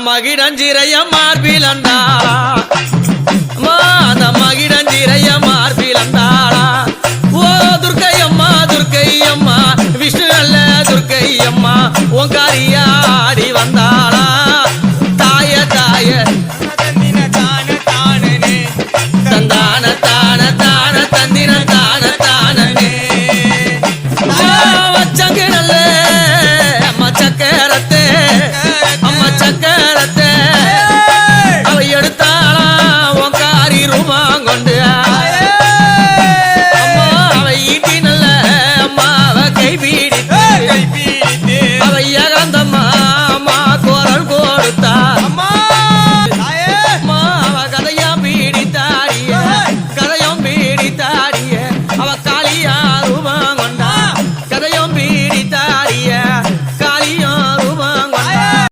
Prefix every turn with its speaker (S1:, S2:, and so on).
S1: மகிடஞ்சிறைய மார்பிலந்தாளா அந்த மகிடஞ்சிறைய மார்பிலந்தாளா ஓ துர்க்கையம்மா துர்க்கையம்மா விஷ்ணு நல்ல துர்க்கையம்மா ஓங்காரியா ஆடி வந்தா